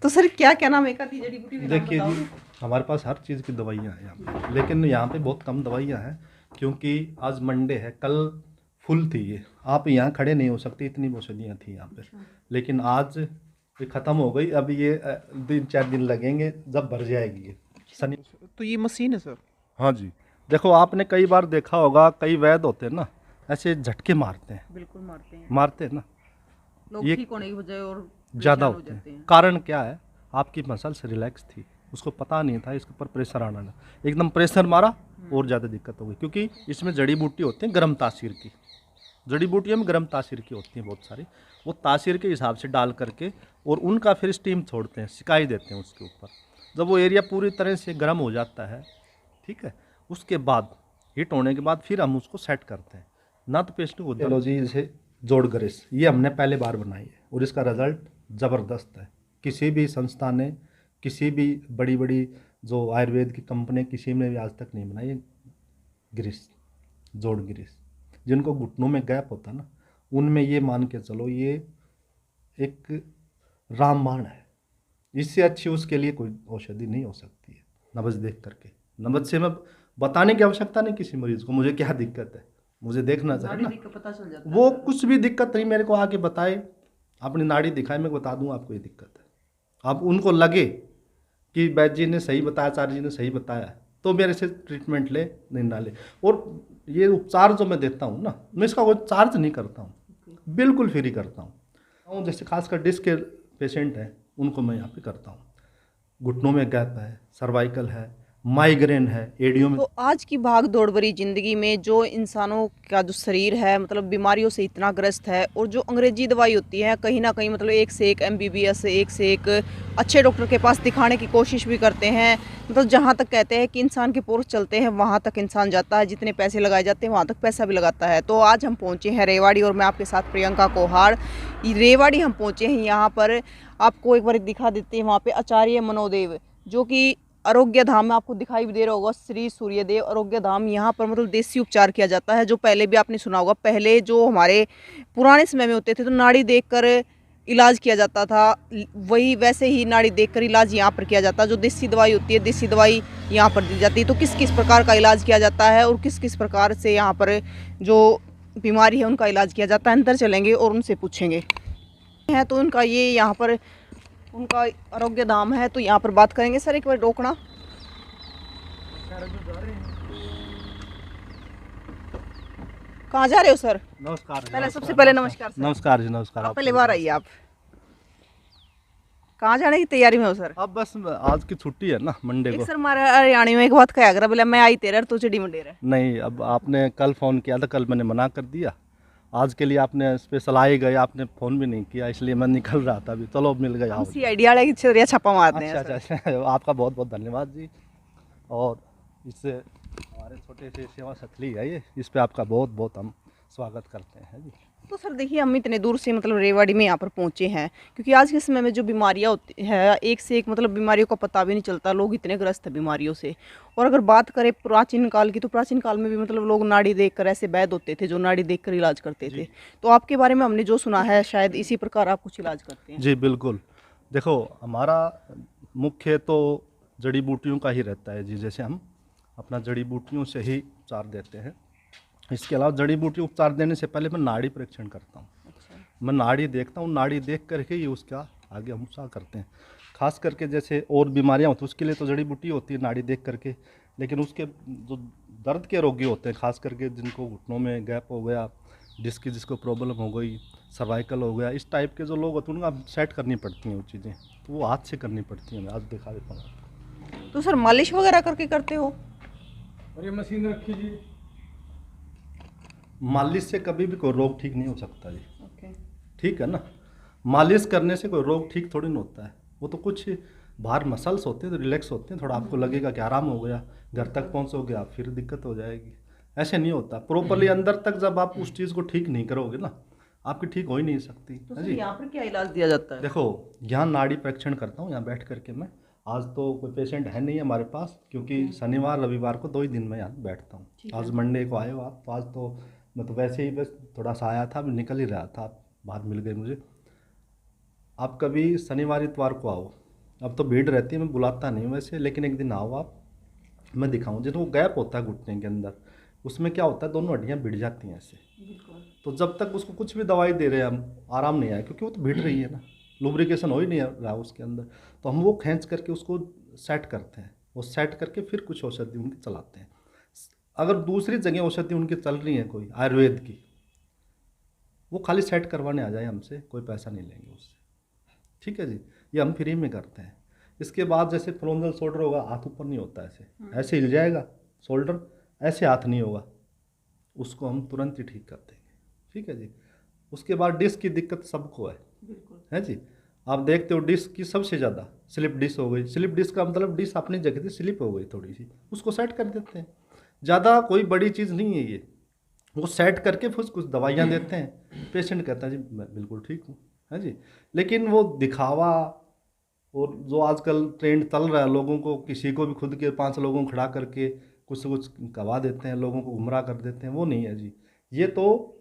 तो सर क्या क्या नाम एक आधी जड़ी बूटी के नाम देखिए बताओगे? जी, हमारे पास हर चीज़ की दवाइयाँ हैं यहाँ पे, लेकिन यहाँ पे बहुत कम दवाइयाँ हैं क्योंकि आज मंडे है, कल फुल थी ये, आप यहाँ खड़े नहीं हो सकते, इतनी औषधियाँ थी यहाँ पे। लेकिन आज ये ख़त्म हो गई, अब ये 3-4 दिन लगेंगे, जब भर जाएगी ये शनि। तो ये मशीन है सर? हाँ जी, देखो आपने कई बार देखा होगा, कई वैद्य होते हैं ना, ऐसे झटके मारते हैं, बिल्कुल मारते हैं, मारते हैं ना, लोग ये ठीक होने की बजाय और ज़्यादा परेशान हो होते जाते हैं। हैं। कारण क्या है, आपकी मसल्स रिलैक्स थी, उसको पता नहीं था इसके ऊपर प्रेशर आना ना, एकदम प्रेशर मारा और ज़्यादा दिक्कत हो गई, क्योंकि इसमें जड़ी बूटी होती है गर्म तासीर की, जड़ी बूटियों में गर्म तासीर की होती हैं बहुत सारी, वो तासीर के हिसाब से डाल करके और उनका फिर स्टीम छोड़ते हैं, सिकाई देते हैं उसके ऊपर। जब वो एरिया पूरी तरह से गर्म हो जाता है, ठीक है, उसके बाद हीट होने के बाद फिर हम उसको सेट करते हैं ना, तो पेशेंट को चलो जी इसे जोड़ ग्रेस ये हमने पहले बार बनाई है और इसका रिज़ल्ट ज़बरदस्त है। किसी भी संस्था ने, किसी भी बड़ी बड़ी जो आयुर्वेद की कंपनी, किसी ने भी आज तक नहीं बनाई है ग्रीस, जोड़ ग्रीस। जिनको घुटनों में गैप होता है ना, उनमें ये मान के चलो ये एक रामबाण है, इससे अच्छी उसके लिए कोई औषधि नहीं हो सकती है। नब्ज देख करके, नब्ज से मैं बताने की आवश्यकता नहीं किसी मरीज को मुझे क्या दिक्कत है, मुझे देखना चाहिए ना, देख के पता चल जाता है। वो कुछ भी दिक्कत नहीं मेरे को आके बताए, अपनी नाड़ी दिखाए, मैं बता दूं आपको ये दिक्कत है। अब उनको लगे कि वैद्य जी ने सही बताया, आचार्य जी ने सही बताया, तो मेरे से ट्रीटमेंट ले, नहीं ना ले। और ये उपचार जो मैं देता हूँ ना, मैं इसका कोई चार्ज नहीं करता हूँ, बिल्कुल फ्री करता हूँ। जैसे खासकर डिस्क के पेशेंट हैं उनको मैं यहाँ पे करता हूँ, घुटनों में गैप है, सर्वाइकल है, माइग्रेन है, एडियो में। तो आज की भाग दौड़ भरी जिंदगी में जो इंसानों का जो शरीर है मतलब बीमारियों से इतना ग्रस्त है, और जो अंग्रेजी दवाई होती है कहीं ना कहीं मतलब एक से एक MBBS, एक से एक अच्छे डॉक्टर के पास दिखाने की कोशिश भी करते हैं, मतलब जहाँ तक कहते हैं कि इंसान के पुरुष चलते हैं वहाँ तक इंसान जाता है, जितने पैसे लगाए जाते हैं वहाँ तक पैसा भी लगाता है। तो आज हम पहुँचे हैं रेवाड़ी और मैं आपके साथ प्रियंका कोहाड़। रेवाड़ी हम पहुँचे हैं, यहाँ पर आपको एक बार दिखा देते हैं, वहाँ पे आचार्य मनोदेव जो कि आरोग्य धाम में आपको दिखाई भी दे रहा होगा, श्री सूर्यदेव आरोग्य धाम। यहाँ पर मतलब देसी उपचार किया जाता है, जो पहले भी आपने सुना होगा, पहले जो हमारे पुराने समय में होते थे तो नाड़ी देखकर इलाज किया जाता था, वही वैसे ही नाड़ी देखकर इलाज यहाँ पर किया जाता है। जो देसी दवाई होती है, देसी दवाई यहाँ पर दी जाती है। तो किस किस प्रकार का इलाज किया जाता है और किस किस प्रकार से यहाँ पर जो बीमारी है उनका इलाज किया जाता है, अंदर चलेंगे और उनसे पूछेंगे है। तो उनका ये यहाँ पर उनका आरोग्य धाम है, तो यहाँ पर बात करेंगे। सर एक बार रोकना, कहाँ जा रहे हो सर? नमस्कार। पहले सबसे पहले नमस्कार सर। नमस्कार जी, नमस्कार। आप पहले बार आइए। आप कहाँ जाने की तैयारी में हो सर? अब बस आज की छुट्टी है ना मंडे एक को। सर हमारे हरियाणा में एक बात कहा अगर बोले मैं आई तेरा तो चढ़ी मंडेर है। नहीं, अब आपने कल फ़ोन किया था, कल मैंने मना कर दिया, आज के लिए आपने स्पेशल आए गए, आपने फ़ोन भी नहीं किया, इसलिए मैं निकल रहा था अभी। चलो मिल गए आप। CID वाले की छरिया छापा मारते हैं अच्छा सर। अच्छा अच्छा, आपका बहुत बहुत धन्यवाद जी। और इससे हमारे छोटे से सेवा सथली है ये, इस पे आपका बहुत बहुत हम स्वागत करते हैं जी। तो सर देखिए हम इतने दूर से मतलब रेवाड़ी में यहाँ पर पहुँचे हैं क्योंकि आज के समय में जो बीमारियाँ होती है एक से एक मतलब बीमारियों का पता भी नहीं चलता, लोग इतने ग्रस्त हैं बीमारियों से। और अगर बात करें प्राचीन काल की, तो प्राचीन काल में भी मतलब लोग नाड़ी देखकर ऐसे वैद्य होते थे जो नाड़ी देखकर इलाज करते थे। तो आपके बारे में हमने जो सुना है शायद इसी प्रकार आप कुछ इलाज करते हैं। जी बिल्कुल, देखो हमारा मुख्य तो जड़ी बूटियों का ही रहता है जी, जैसे हम अपना जड़ी बूटियों से ही उपचार देते हैं। इसके अलावा जड़ी बूटी उपचार देने से पहले मैं नाड़ी परीक्षण करता हूँ। मैं नाड़ी देखता हूँ, नाड़ी देख करके ही उसका आगे हम उपचार करते हैं। खास करके जैसे और बीमारियाँ होती हैं उसके लिए तो जड़ी बूटी होती है नाड़ी देख करके, लेकिन उसके जो दर्द के रोगी होते हैं, खास करके जिनको घुटनों में गैप हो गया, डिस्क की जिसको प्रॉब्लम हो गई, सर्वाइकल हो गया, इस टाइप के जो लोग होते हैं उनका सेट करनी पड़ती हैं वो चीज़ें, तो वो हाथ से करनी पड़ती हैं। मैं आज दिखा देता हूँ। तो सर मालिश वगैरह करके करते हो? और ये मशीन रखी जी। मालिश से कभी भी कोई रोग ठीक नहीं हो सकता जी। ठीक है ना, मालिश करने से कोई रोग ठीक थोड़ी ना होता है, वो तो कुछ बाहर मसल्स होते हैं तो रिलैक्स होते हैं, थोड़ा आपको लगेगा कि आराम हो गया, घर तक पहुंचोगे आप फिर दिक्कत हो जाएगी। ऐसे नहीं होता, प्रॉपरली अंदर तक जब आप उस चीज़ को ठीक नहीं करोगे ना, आपकी ठीक हो ही नहीं सकती। तो है सर जी। यहाँ पर क्या इलाज दिया जाता है? देखो यहाँ नाड़ी परीक्षण करता हूँ, यहाँ बैठ करके मैं। आज तो कोई पेशेंट है नहीं हमारे पास, क्योंकि शनिवार रविवार को 2 ही दिन मैं यहाँ बैठता हूँ। आज मंडे को आए हो आप, तो आज तो मैं तो वैसे ही बस थोड़ा सा आया था, मैं निकल ही रहा था, आप बाहर मिल गए मुझे। आप कभी शनिवार इतवार को आओ, अब तो भीड़ रहती है, मैं बुलाता नहीं वैसे, लेकिन एक दिन आओ आप, मैं दिखाऊं। जब वो गैप होता है घुटने के अंदर, उसमें क्या होता है, दोनों हड्डियाँ भिड़ जाती हैं ऐसे। तो जब तक उसको कुछ भी दवाई दे रहे हैं हम, आराम नहीं आया, क्योंकि वो तो भिड़ रही है ना, लुब्रिकेशन हो ही नहीं रहा उसके अंदर। तो हम वो खींच करके उसको सेट करते हैं, वो सेट करके फिर कुछ औषधि उनकी चलाते हैं। अगर दूसरी जगह औषधि उनकी चल रही है कोई आयुर्वेद की, वो खाली सेट करवाने आ जाए हमसे, कोई पैसा नहीं लेंगे उससे, ठीक है जी। ये हम फ्री में करते हैं। इसके बाद जैसे फ्रोंजल शोल्डर होगा, हाथ ऊपर नहीं होता, ऐसे ऐसे हिल जाएगा शोल्डर, ऐसे हाथ नहीं होगा, उसको हम तुरंत ही ठीक कर देंगे, ठीक है जी। उसके बाद डिस्क की दिक्कत सबको है जी। आप देखते हो डिस्क की सबसे ज़्यादा स्लिप डिस्क हो गई। स्लिप डिस्क का मतलब डिस्क अपनी जगह से स्लिप हो गई थोड़ी सी, उसको सेट कर देते हैं। ज़्यादा कोई बड़ी चीज़ नहीं है ये, वो सेट करके फिर कुछ दवाइयाँ देते हैं, पेशेंट कहता है जी मैं बिल्कुल ठीक हूँ, है जी। लेकिन वो दिखावा और जो आजकल ट्रेंड चल रहा है, लोगों को किसी को भी खुद के 5 लोगों को खड़ा करके कुछ से कुछ करवा देते हैं, लोगों को गुमराह कर देते हैं, वो नहीं है जी। ये तो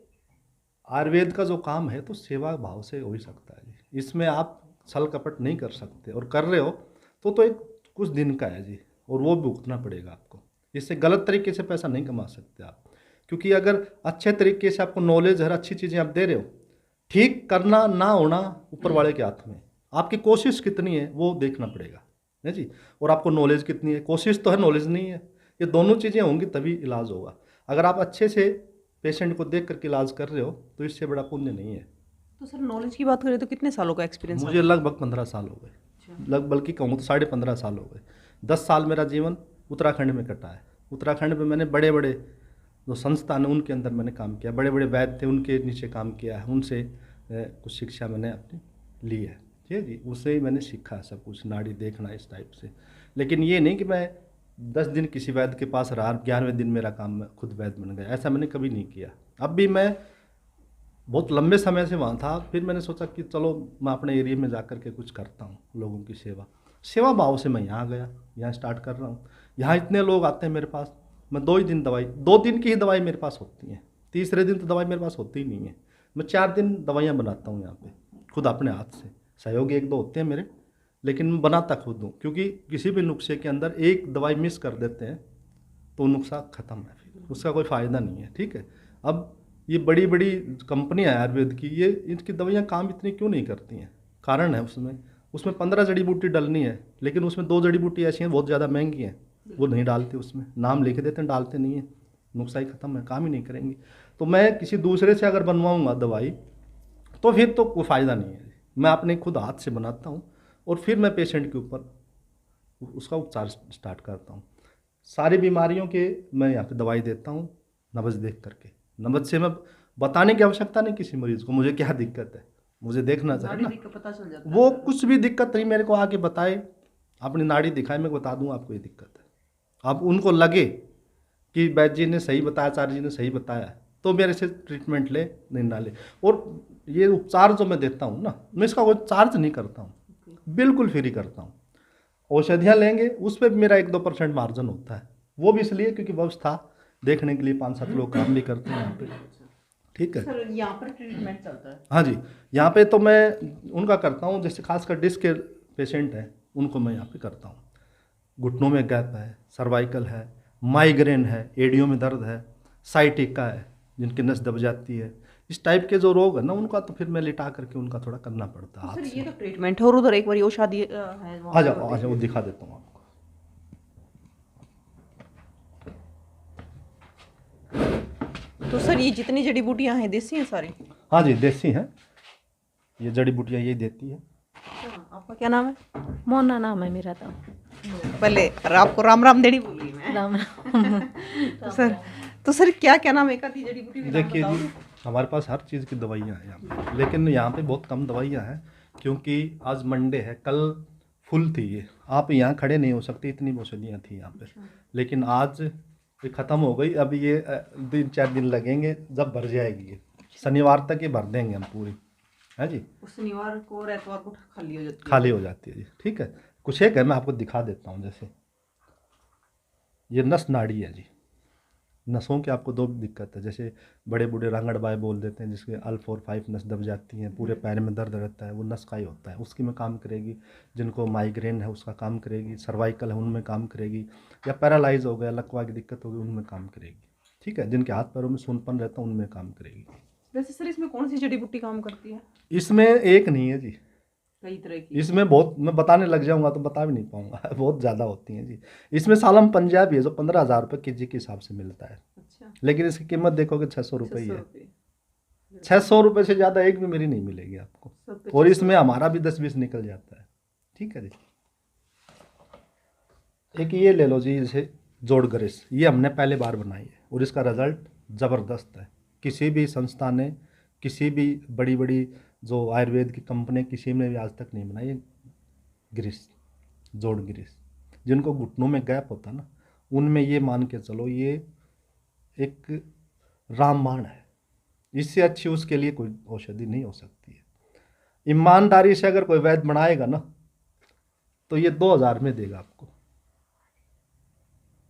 आयुर्वेद का जो काम है तो सेवा भाव से हो ही सकता है जी। इसमें आप छल कपट नहीं कर सकते, और कर रहे हो तो एक कुछ दिन का है जी, और वो भी भुगतना पड़ेगा आपको। इससे गलत तरीके से पैसा नहीं कमा सकते आप, क्योंकि अगर अच्छे तरीके से आपको नॉलेज है, अच्छी चीज़ें आप दे रहे हो, ठीक करना ना होना ऊपर वाले के हाथ में, आपकी कोशिश कितनी है वो देखना पड़ेगा, है जी। और आपको नॉलेज कितनी है, कोशिश तो है, नॉलेज नहीं है, ये दोनों चीज़ें होंगी तभी इलाज होगा। अगर आप अच्छे से पेशेंट को देख करके इलाज कर रहे हो तो इससे बड़ा पुण्य नहीं है। तो सर नॉलेज की बात करें तो कितने सालों का एक्सपीरियंस मुझे लगभग 15 साल हो गए, बल्कि कहूँ तो 15.5 साल हो गए। 10 साल मेरा जीवन उत्तराखंड में कटा है। उत्तराखंड में मैंने बड़े बड़े जो संस्थान है उनके अंदर मैंने काम किया, बड़े बड़े वैद्य थे उनके नीचे काम किया है, उनसे कुछ शिक्षा मैंने अपनी ली है, ठीक है जी। उससे ही मैंने सीखा सब कुछ, नाड़ी देखना इस टाइप से। लेकिन ये नहीं कि मैं 10 दिन किसी वैद्य के पास रहा, 11वें दिन मेरा काम मैं खुद वैद्य बन गया, ऐसा मैंने कभी नहीं किया। अब भी मैं बहुत लंबे समय से वहाँ था, फिर मैंने सोचा कि चलो मैं अपने एरिया में जा कर के कुछ करता हूँ, लोगों की सेवा भाव से मैं यहाँ आ गया, यहाँ स्टार्ट कर रहा हूँ। यहाँ इतने लोग आते हैं मेरे पास, मैं 2 ही दिन दवाई, 2 दिन की ही दवाई मेरे पास होती है, तीसरे दिन तो दवाई मेरे पास होती ही नहीं है। मैं 4 दिन दवाइयाँ बनाता हूँ यहाँ पे खुद अपने हाथ से। सहयोगी 1-2 होते हैं मेरे, लेकिन मैं बनाता खुद हूँ, क्योंकि किसी भी नुस्खे के अंदर एक दवाई मिस कर देते हैं तो नुस्खा ख़त्म है, फिर उसका कोई फ़ायदा नहीं है, ठीक है। अब ये बड़ी बड़ी कंपनियाँ हैं आयुर्वेद की, ये इनकी दवाइयाँ काम इतनी क्यों नहीं करती हैं? कारण है उसमें 15 जड़ी बूटी डलनी है, लेकिन उसमें 2 जड़ी बूटी ऐसी हैं बहुत ज़्यादा महंगी हैं, वो नहीं डालते, उसमें नाम लिख देते हैं, डालते नहीं हैं, नुस्खा ही ख़त्म है, काम ही नहीं करेंगी। तो मैं किसी दूसरे से अगर बनवाऊँगा दवाई तो फिर तो कोई फ़ायदा नहीं है। मैं अपने खुद हाथ से बनाता हूँ और फिर मैं पेशेंट के ऊपर उसका उपचार स्टार्ट करता हूँ। सारी बीमारियों के मैं यहाँ पे दवाई देता हूँ नब्ज देख करके। नब्ज से मैं बताने की आवश्यकता नहीं किसी मरीज़ को मुझे क्या दिक्कत है, मुझे देखना चाहिए ना, पता चल जाता वो कुछ भी दिक्कत नहीं मेरे को आके बताए, अपनी नाड़ी दिखाए, मैं बता दूँ आपको ये दिक्कत है। अब उनको लगे कि वैद्य जी ने सही बताया, आचार्य जी ने सही बताया, तो मेरे से ट्रीटमेंट ले, नहीं ना ले। और ये उपचार जो मैं देता हूँ ना, मैं इसका कोई चार्ज नहीं करता हूँ, बिल्कुल फ्री करता हूँ। औषधियाँ लेंगे उस पर भी मेरा 1-2% मार्जिन होता है, वो भी इसलिए क्योंकि व्यवस्था देखने के लिए 5-7 लोग काम भी करते हैं यहाँ पे, ठीक है। सर यहाँ पर ट्रीटमेंट चलता है? हाँ जी, यहाँ पे तो मैं उनका करता हूँ, जैसे खासकर डिस्क के पेशेंट हैं उनको मैं यहाँ पे करता हूँ। घुटनों में गैप है, सर्वाइकल है, माइग्रेन है, एडियो में दर्द है, साइटिका है, जिनकी नस दब जाती है, इस टाइप के जो रोग है ना उनका तो फिर मैं लिटा करके उनका थोड़ा करना पड़ता है हाथ सर से। ये तो ट्रीटमेंट है, और उधर एक बार वो शादी है आ जाओ वो दिखा देता हूँ आपको। तो सर ये जितनी जड़ी बूटियाँ हैं देसी हैं सारी? हाँ जी देसी हैं, ये जड़ी बूटियाँ यही देती है। आपका क्या नाम है? मोना नाम है मेरा तो। पहले आपको राम राम देनी बोली मैं। राम राम। तो सर क्या क्या नाम है, एक आधी जड़ी बूटी का नाम देखिए बताओ। जी हमारे पास हर चीज़ की दवाइयाँ हैं यहाँ पे, लेकिन यहाँ पे बहुत कम दवाइयाँ हैं क्योंकि आज मंडे है, कल फुल थी ये, आप यहाँ खड़े नहीं हो सकते, इतनी औषधियाँ थी यहाँ पे, लेकिन आज ये ख़त्म हो गई। अब ये 3-4 दिन लगेंगे, जब भर जाएगी ये शनिवार तक ये भर देंगे हम पूरी, है जी। शनिवार को और एतवार को खाली हो जाती है? खाली हो जाती है जी, ठीक है। कुछ एक है मैं आपको दिखा देता हूँ, जैसे ये नस नाड़ी है जी, नसों की आपको दो दिक्कत है, जैसे बड़े बूढ़े रांगड़बाई बोल देते हैं, जिसके L4-5 नस दब जाती हैं, पूरे पैर में दर्द रहता है, वो नस का ही होता है, उसकी में काम करेगी। जिनको माइग्रेन है उसका काम करेगी, सर्वाइकल है उनमें काम करेगी, या पैरालाइज हो गया, लकवा की दिक्कत होगी उनमें काम करेगी। ठीक है, जिनके हाथ पैरों में सूनपन रहता है उनमें काम करेगी। वैसे सर इसमें कौन सी जड़ी बूटी काम करती है? इसमें एक नहीं है जी, कई तरह की। इसमें बहुत, मैं बताने लग जाऊंगा तो बता भी नहीं पाऊंगा बहुत ज़्यादा होती हैं जी। इसमें सालम पंजाबी है जो 15,000 रुपये केजी के हिसाब से मिलता है, अच्छा, लेकिन इसकी कीमत देखोगे 600 रुपये ही 600 है। रुपये। 600 रुपये से ज़्यादा एक भी मेरी नहीं मिलेगी आपको, सब पे और 600 इसमें हमारा भी 10-20 निकल जाता है। ठीक है जी। एक ये ले लो जी, जैसे जोड़ ग्रिस, ये हमने पहले बार बनाई है और इसका रिजल्ट ज़बरदस्त है। किसी भी संस्था ने, किसी भी बड़ी बड़ी जो आयुर्वेद की कंपनी, किसी ने भी आज तक नहीं बनाई है ग्रिस, जोड़ ग्रिस। जिनको घुटनों में गैप होता है ना, उनमें ये मान के चलो ये एक रामबाण है। इससे अच्छी उसके लिए कोई औषधि नहीं हो सकती है। ईमानदारी से अगर कोई वैद्य बनाएगा ना तो ये 2,000 में देगा आपको।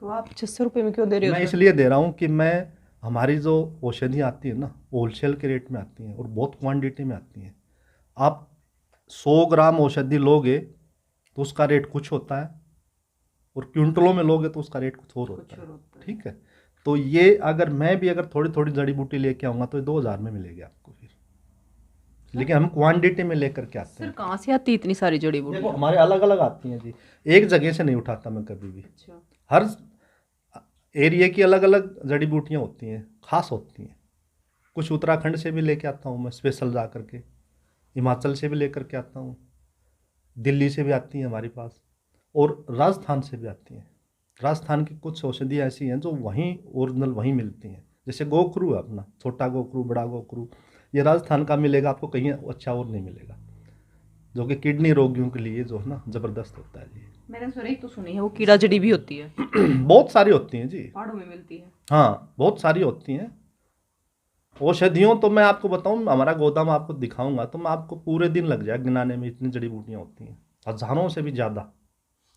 तो आप 600 रुपये में क्यों दे रहे हो मैं सर? इसलिए दे रहा हूँ कि मैं, हमारी जो औषधियाँ आती है ना होलसेल के रेट में आती हैं और बहुत क्वांटिटी में आती हैं। आप 100 ग्राम औषधि लोगे तो उसका रेट कुछ होता है, और क्विंटलों में लोगे तो उसका रेट कुछ और होता है। ठीक है, तो ये अगर मैं भी अगर थोड़ी थोड़ी जड़ी बूटी लेके आऊँगा तो 2,000 में मिलेगी आपको फिर, लेकिन हम क्वांटिटी में लेकर के आते सर हैं। कहाँ से आती इतनी सारी जड़ी बूटी? देखो हमारे अलग अलग आती हैं जी, एक जगह से नहीं उठाता मैं कभी भी। अच्छा, हर एरिया की अलग अलग जड़ी बूटियाँ होती हैं, खास होती हैं। कुछ उत्तराखंड से भी लेके आता हूँ मैं स्पेशल जा कर के, हिमाचल से भी लेकर के आता हूँ, दिल्ली से भी आती हैं हमारे पास, और राजस्थान से भी आती हैं। राजस्थान की कुछ औषधियाँ ऐसी हैं जो वहीं ओरिजिनल वहीं मिलती हैं। जैसे गोखरू है अपना, छोटा गोखरू, बड़ा गोखरू, ये राजस्थान का मिलेगा आपको, कहीं अच्छा और नहीं मिलेगा, जो कि किडनी रोगियों के लिए जो है ना ज़बरदस्त होता है जी। मैंने सर एक तो सुनी है वो कीड़ा जड़ी भी होती है, बहुत सारी होती हैं जी, पहाड़ों में मिलती है। हाँ बहुत सारी होती हैं औषधियों। तो मैं आपको बताऊं, हमारा गोदाम आपको दिखाऊंगा तो मैं आपको पूरे दिन लग जाए गिनाने में, इतनी जड़ी बूटियाँ होती हैं, हजारों से भी ज़्यादा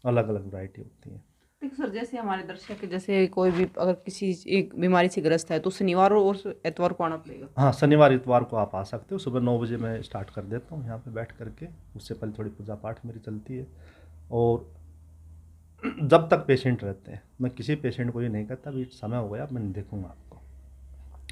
अलग अलग वैरायटी होती हैं। देखो सर, जैसे हमारे दर्शक जैसे कोई भी अगर किसी एक बीमारी से ग्रस्त है तो शनिवार और एतवार को आना पड़ेगा। हाँ, शनिवार इतवार को आप आ सकते हो। सुबह 9 बजे मैं स्टार्ट कर देता हूँ यहाँ पे बैठ करके, उससे पहले थोड़ी पूजा पाठ मेरी चलती है, और जब तक पेशेंट रहते हैं मैं किसी पेशेंट को ये नहीं कहता भी समय हो गया मैं नहीं देखूंगा आपको,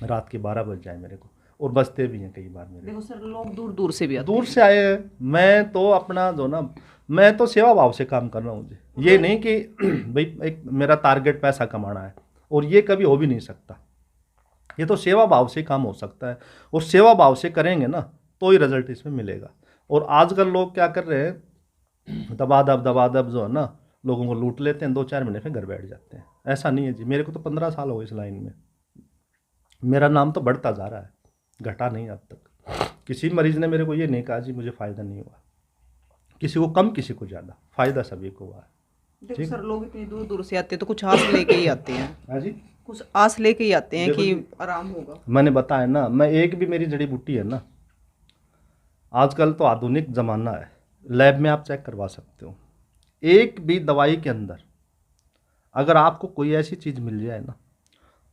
रात के 12 बज जाए मेरे को, और बजते भी हैं कई बार मेरे। देखो सर, लोग दूर दूर से भी आते दूर से आए हैं, मैं तो अपना जो ना, मैं तो सेवा भाव से काम कर रहा हूँ जी। ये नहीं कि भाई एक मेरा टारगेट पैसा कमाना है, और ये कभी हो भी नहीं सकता। ये तो सेवा भाव से काम हो सकता है, और सेवा भाव से करेंगे ना तो ही रिजल्ट इसमें मिलेगा। और आजकल लोग क्या कर रहे हैं, दबादब जो है ना, लोगों को लूट लेते हैं, 2-4 महीने में घर बैठ जाते हैं। ऐसा नहीं है जी, मेरे को तो 15 साल हो गए इस लाइन में, मेरा नाम तो बढ़ता जा रहा है, घटा नहीं अब तक। किसी मरीज ने मेरे को ये नहीं कहा जी मुझे फ़ायदा नहीं हुआ, किसी को कम किसी को ज़्यादा, फ़ायदा सभी को हुआ है। देखो सर, लोग इतनी दूर दूर से आते हैं तो कुछ आस लेके ही आते हैं, हाँ जी, कुछ आस लेके ही आते हैं देखो कि जी, आराम होगा। मैंने बताया ना, मैं एक भी मेरी जड़ी बूटी है ना, आजकल तो आधुनिक ज़माना है, लैब में आप चेक करवा सकते हो, एक भी दवाई के अंदर अगर आपको कोई ऐसी चीज़ मिल जाए ना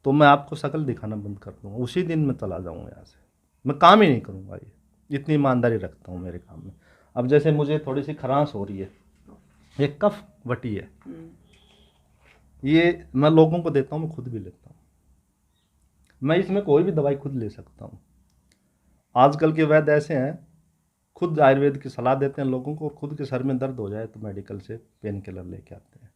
तो मैं आपको शक्ल दिखाना बंद कर दूँगा, उसी दिन मैं चला जाऊँगा यहाँ से, मैं काम ही नहीं करूँगा। ये इतनी ईमानदारी रखता हूँ मेरे काम में। अब जैसे मुझे थोड़ी सी खरांस हो रही है, ये कफ वटी है, ये मैं लोगों को देता हूँ, मैं खुद भी लेता हूँ। मैं इसमें कोई भी दवाई खुद ले सकता हूँ। आजकल के वैद्य ऐसे हैं, खुद आयुर्वेद की सलाह देते हैं लोगों को, और खुद के सर में दर्द हो जाए तो मेडिकल से पेन किलर लेके आते हैं।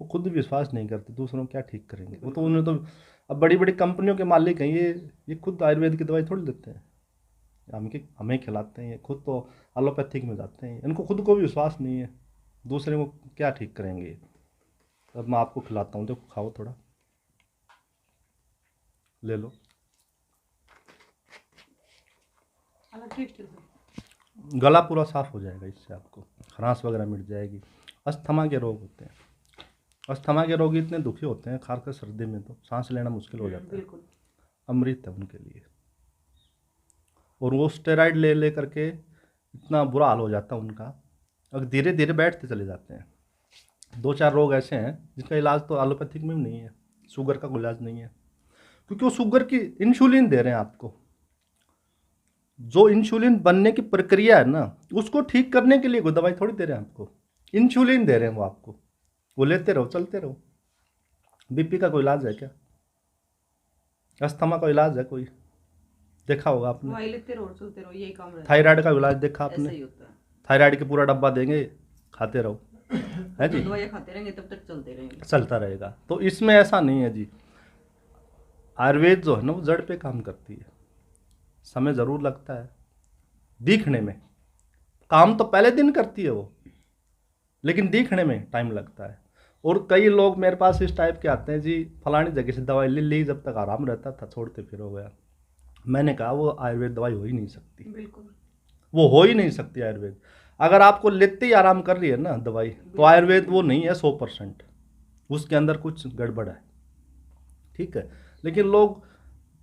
वो खुद भी विश्वास नहीं करते, दूसरों को क्या ठीक करेंगे वो तो। उन्हें तो अब बड़ी बड़ी कंपनियों के मालिक हैं, ये खुद आयुर्वेद की दवाई थोड़ी देते हैं, हमें खिलाते हैं। ये खुद तो एलोपैथिक में जाते हैं, इनको खुद को भी विश्वास नहीं है, दूसरे को क्या ठीक करेंगे। अब मैं आपको खिलाता हूँ, देखो खाओ, थोड़ा ले लो, गला पूरा साफ हो जाएगा इससे, आपको खरांस वगैरह मिट जाएगी। अस्थमा के रोग होते हैं, अस्थमा के रोगी इतने दुखी होते हैं, खासकर सर्दी में तो सांस लेना मुश्किल हो जाता है, अमृत है उनके लिए। और वो स्टेरॉइड ले ले करके इतना बुरा हाल हो जाता है उनका, और धीरे धीरे बैठते चले जाते हैं। 2-4 रोग ऐसे हैं जिसका इलाज तो एलोपैथिक में भी नहीं है, शुगर का कोई इलाज नहीं है, क्योंकि वो शुगर की इंसुलिन दे रहे हैं आपको। जो इंसुलिन बनने की प्रक्रिया है ना, उसको ठीक करने के लिए कोई दवाई थोड़ी दे रहे हैं आपको, इंसुलिन दे रहे हैं वो आपको। वो लेते रहो, चलते रहो। बीपी का कोई इलाज है क्या? अस्थमा का इलाज है कोई? देखा होगा आपने। दवाई लेते रहो, चलते रहो, यही काम रहता है। थायराइड का इलाज देखा ऐसा आपने? ही होता है। थायराइड के पूरा डब्बा देंगे, खाते रहो, है जी, दवाइयाँ खाते रहेंगे तब तक चलते रहेंगे। चलता रहेगा। तो इसमें ऐसा नहीं है जी। आयुर्वेद जो है ना, वो जड़ पे काम करती है। समय ज़रूर लगता है दिखने में, काम तो पहले दिन करती है वो, लेकिन दिखने में टाइम लगता है। और कई लोग मेरे पास इस टाइप के आते हैं जी, फलानी जगह से दवाई ले ली, जब तक आराम रहता था छोड़ते फिर हो गया। मैंने कहा वो आयुर्वेद दवाई हो ही नहीं सकती, बिल्कुल वो हो ही नहीं सकती आयुर्वेद। अगर आपको लेते ही आराम कर रही है ना दवाई, तो आयुर्वेद वो नहीं है 100%, उसके अंदर कुछ गड़बड़ है, ठीक है। लेकिन लोग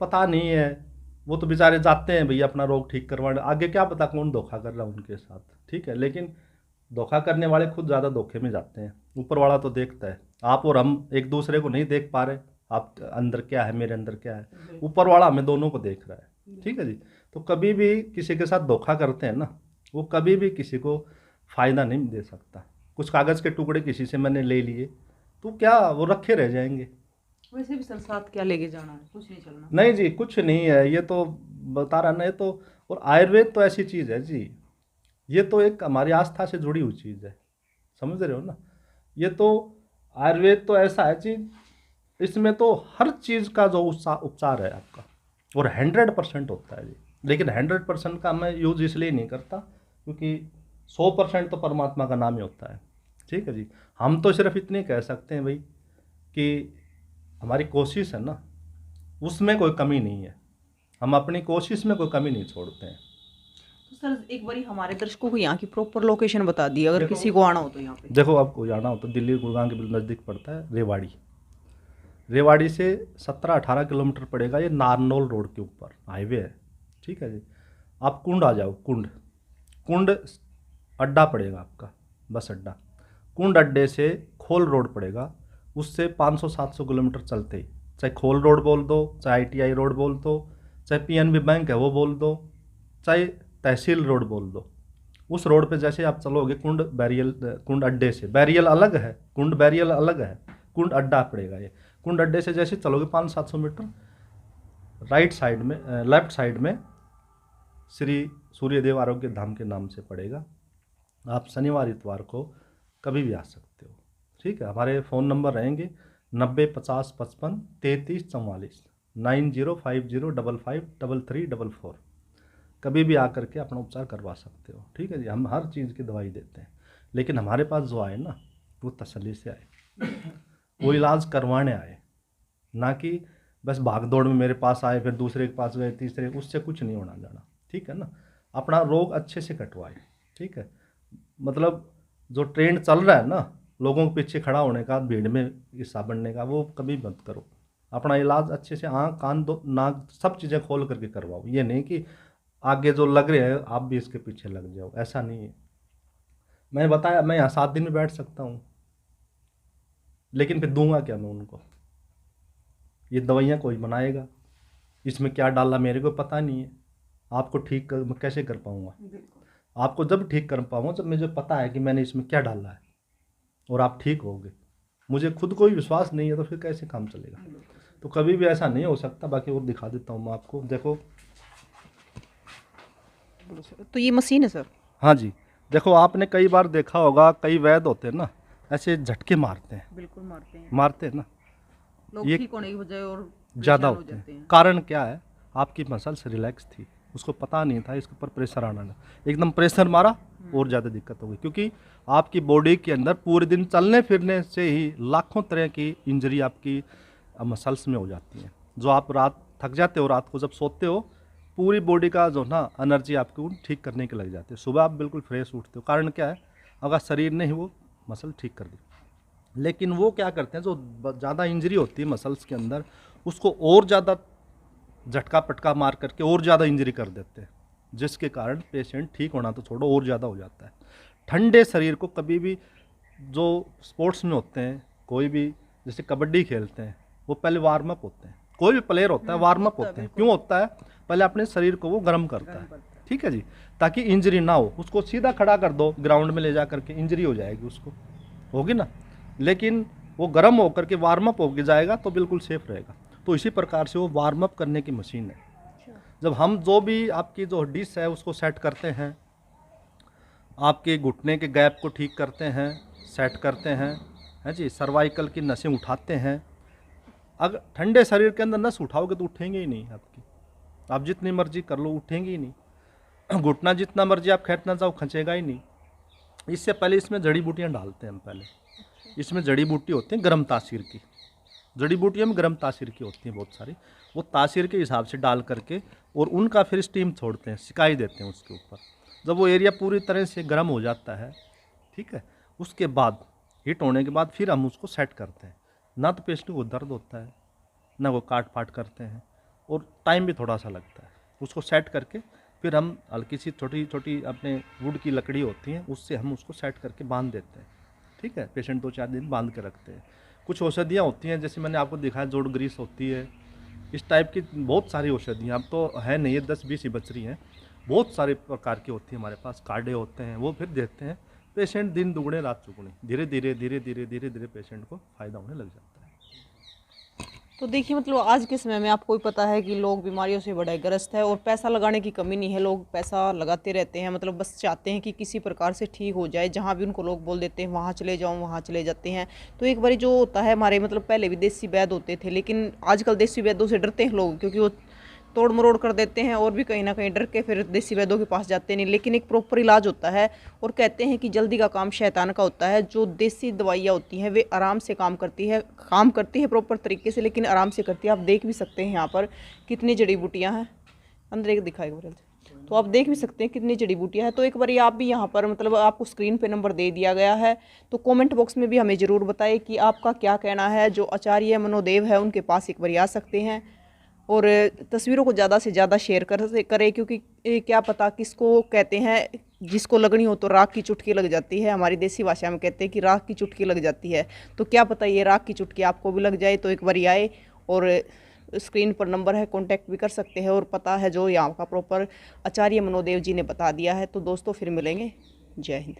पता नहीं है, वो तो बेचारे जाते हैं भैया अपना रोग ठीक करवाने, आगे क्या पता कौन धोखा कर रहा है उनके साथ, ठीक है। लेकिन धोखा करने वाले खुद ज़्यादा धोखे में जाते हैं। ऊपर वाला तो देखता है, आप और हम एक दूसरे को नहीं देख पा रहे, आप अंदर क्या है, मेरे अंदर क्या है, ऊपर वाला हमें दोनों को देख रहा है, ठीक है जी। तो कभी भी किसी के साथ धोखा करते हैं ना, वो कभी भी किसी को फ़ायदा नहीं दे सकता। कुछ कागज़ के टुकड़े किसी से मैंने ले लिए, तो क्या वो रखे रह जाएंगे? वैसे भी सर साथ क्या लेके जाना है, कुछ नहीं चलना। नहीं जी, कुछ नहीं है, ये तो बता रहा ना, ये तो। और आयुर्वेद तो ऐसी चीज़ है जी, ये तो एक हमारी आस्था से जुड़ी हुई चीज़ है, समझ रहे हो ना। ये तो आयुर्वेद तो ऐसा है जी, इसमें तो हर चीज़ का जो उपचार है आपका, और 100% होता है जी। लेकिन 100% का मैं यूज़ इसलिए नहीं करता क्योंकि 100% तो परमात्मा का नाम ही होता है, ठीक है जी। हम तो सिर्फ इतने कह सकते हैं भाई कि हमारी कोशिश है ना, उसमें कोई कमी नहीं है, हम अपनी कोशिश में कोई कमी नहीं छोड़ते हैं। तो सर एक बारी हमारे दर्शकों को यहाँ की प्रॉपर लोकेशन बता दी, अगर देखो- किसी को आना हो तो यहाँ पे। देखो, आपको जाना हो तो दिल्ली गुड़गांव के बिल्कुल नज़दीक पड़ता है रेवाड़ी। रेवाड़ी से 17-18 किलोमीटर पड़ेगा, ये नारनौल रोड के ऊपर हाईवे है, ठीक है जी। आप कुंड आ जाओ, कुंड कुंड अड्डा पड़ेगा आपका, बस अड्डा। कुंड अड्डे से खोल रोड पड़ेगा, उससे 500-700 किलोमीटर चलते ही, चाहे खोल रोड बोल दो, चाहे ITI रोड बोल दो, चाहे PNB बैंक है वो बोल दो, चाहे तहसील रोड बोल दो, उस रोड पे जैसे आप चलोगे कुंड अड्डे से, बैरियल अलग है, कुंड बैरियल अलग है, कुंड अड्डा पड़ेगा ये। कुंड अड्डे से जैसे चलोगे 500-700 मीटर राइट साइड में, लेफ्ट साइड में श्री सूर्यदेव आरोग्य धाम के नाम से पड़ेगा। आप शनिवार इतवार को कभी भी आ सकते हो, ठीक है। हमारे फ़ोन नंबर रहेंगे 90 50 55 33 44, 9050553344। कभी भी आकर के अपना उपचार करवा सकते हो, ठीक है जी। हम हर चीज़ की दवाई देते हैं, लेकिन हमारे पास जो आए ना, वो तसल्ली से आए, वो इलाज करवाने आए, ना कि बस भाग दौड़ में मेरे पास आए फिर दूसरे के पास गए, तीसरे, उससे कुछ नहीं होना जाना, ठीक है ना। अपना रोग अच्छे से कटवाए, ठीक है। मतलब जो ट्रेंड चल रहा है ना, लोगों के पीछे खड़ा होने का, भीड़ में हिस्सा बनने का, वो कभी मत करो। अपना इलाज अच्छे से आँख कान दो नाक सब चीज़ें खोल करके करवाओ। ये नहीं कि आगे जो लग रहे हैं आप भी इसके पीछे लग जाओ, ऐसा नहीं है। मैंने बताया मैं यहाँ 7 दिन में बैठ सकता हूँ, लेकिन फिर दूंगा क्या मैं उनको? ये दवाइयाँ कोई बनाएगा, इसमें क्या डाला मेरे को पता नहीं है। आपको ठीक कर मैं कैसे कर पाऊँगा? आपको जब ठीक कर पाऊँगा जब मुझे पता है कि मैंने इसमें क्या डाला है और आप ठीक होगे। मुझे खुद को ही विश्वास नहीं है तो फिर कैसे काम चलेगा? तो कभी भी ऐसा नहीं हो सकता। बाकी और दिखा देता हूँ मैं आपको, देखो। तो ये मशीन है सर? हाँ जी, देखो आपने कई बार देखा होगा, कई वैद्य होते हैं ना, ऐसे झटके मारते हैं, बिल्कुल मारते हैं ना, लोग, ये ठीक होने की बजाय और ज़्यादा परेशान हो होते जाते हैं। हैं। कारण क्या है? आपकी मसल्स रिलैक्स थी, उसको पता नहीं था इसके ऊपर प्रेशर आना था, एकदम प्रेशर मारा और ज़्यादा दिक्कत हो गई। क्योंकि आपकी बॉडी के अंदर पूरे दिन चलने फिरने से ही लाखों तरह की इंजरी आपकी मसल्स में हो जाती हैं। जो आप रात थक जाते हो, रात को जब सोते हो, पूरी बॉडी का जो ना एनर्जी आपको ठीक करने के लग जाती है। सुबह आप बिल्कुल फ्रेश उठते हो। कारण क्या है? अगर शरीर ने ही वो मसल ठीक कर दी। लेकिन वो क्या करते हैं, जो ज़्यादा इंजरी होती है मसल्स के अंदर, उसको और ज़्यादा झटका पटका मार करके और ज़्यादा इंजरी कर देते हैं, जिसके कारण पेशेंट ठीक होना तो छोड़ो और ज़्यादा हो जाता है। ठंडे शरीर को कभी भी, जो स्पोर्ट्स में होते हैं, कोई भी जैसे कबड्डी खेलते हैं, वो पहले वार्म अप होते हैं, कोई भी प्लेयर होता है वार्म अप होते हैं। क्यों होता है? पहले अपने शरीर को वो गर्म करता है, ठीक है जी, ताकि इंजरी ना हो। उसको सीधा खड़ा कर दो ग्राउंड में ले जा करके, इंजरी हो जाएगी उसको, होगी ना। लेकिन वो गर्म होकर के वार्म अप होके जाएगा तो बिल्कुल सेफ रहेगा। तो इसी प्रकार से वो वार्म अप करने की मशीन है। जब हम जो भी आपकी जो डिश है उसको सेट करते हैं, आपके घुटने के गैप को ठीक करते हैं, सेट करते हैं जी, सर्वाइकल की नसें उठाते हैं। अगर ठंडे शरीर के अंदर नस उठाओगे तो उठेंगे ही नहीं आपकी, आप जितनी मर्जी कर लो उठेंगे ही नहीं। घुटना जितना मर्जी आप खींचना चाहो खींचेगा ही नहीं। इससे पहले इसमें जड़ी बूटियाँ डालते हैं हम पहले। इसमें जड़ी बूटी होती है गर्म तासीर की, जड़ी बूटियों में गर्म तासीर की होती हैं बहुत सारी, वो तासीर के हिसाब से डाल करके और उनका फिर स्टीम छोड़ते हैं, सिकाई देते हैं उसके ऊपर। जब वो एरिया पूरी तरह से गर्म हो जाता है, ठीक है, उसके बाद हीट होने के बाद फिर हम उसको सेट करते हैं। ना तो पेशेंट को दर्द होता है, ना वो काट फाट करते हैं, और टाइम भी थोड़ा सा लगता है। उसको सेट करके फिर हम हल्की सी छोटी छोटी अपने वुड की लकड़ी होती हैं उससे हम उसको सेट करके बांध देते हैं, ठीक है। पेशेंट 2-4 दिन बांध के रखते हैं। कुछ औषधियाँ होती हैं, जैसे मैंने आपको दिखाया जोड़ ग्रीस होती है, इस टाइप की बहुत सारी औषधियाँ अब तो है नहीं है, 10-20 ही बच रही हैं। बहुत सारे प्रकार की होती है हमारे पास, कार्डे होते हैं, वो फिर देते हैं। पेशेंट दिन दुगने रात चुगने, धीरे धीरे धीरे धीरे धीरे धीरे पेशेंट को फ़ायदा होने लग जाता है। तो देखिए मतलब आज के समय में आपको भी पता है कि लोग बीमारियों से बड़े ग्रस्त है और पैसा लगाने की कमी नहीं है। लोग पैसा लगाते रहते हैं, मतलब बस चाहते हैं कि किसी प्रकार से ठीक हो जाए। जहाँ भी उनको लोग बोल देते हैं वहाँ चले जाओ, वहाँ चले जाते हैं। तो एक बार जो होता है हमारे मतलब पहले भी देसी वैद्य होते थे, लेकिन आजकल देसी वैद्यों से डरते हैं लोग, क्योंकि वो तोड़ मरोड़ कर देते हैं और भी कहीं ना कहीं डर के फिर देसी वैद्यों के पास जाते नहीं। लेकिन एक प्रॉपर इलाज होता है और कहते हैं कि जल्दी का काम शैतान का होता है। जो देसी दवाइयाँ होती हैं वे आराम से काम करती है प्रॉपर तरीके से, लेकिन आराम से करती है। आप देख भी सकते हैं यहाँ पर कितनी जड़ी बूटियाँ हैं, अंदर एक दिखाएगा बोल, तो आप देख भी सकते हैं कितनी जड़ी बूटियाँ हैं। तो एक बार आप भी यहाँ पर मतलब आपको स्क्रीन पे नंबर दे दिया गया है, तो कमेंट बॉक्स में भी हमें ज़रूर बताएं कि आपका क्या कहना है। जो आचार्य मनोदेव है उनके पास एक बार आ सकते हैं और तस्वीरों को ज़्यादा से ज़्यादा शेयर करें, क्योंकि क्या पता किसको कहते हैं, जिसको लगनी हो तो राख की चुटकी लग जाती है। हमारी देसी भाषा में कहते हैं कि राख की चुटकी लग जाती है। तो क्या पता ये राख की चुटकी आपको भी लग जाए। तो एक बार आए और स्क्रीन पर नंबर है, कांटेक्ट भी कर सकते हैं और पता है जो यहाँ का प्रॉपर आचार्य मनोदेव जी ने बता दिया है। तो दोस्तों फिर मिलेंगे, जय हिंद।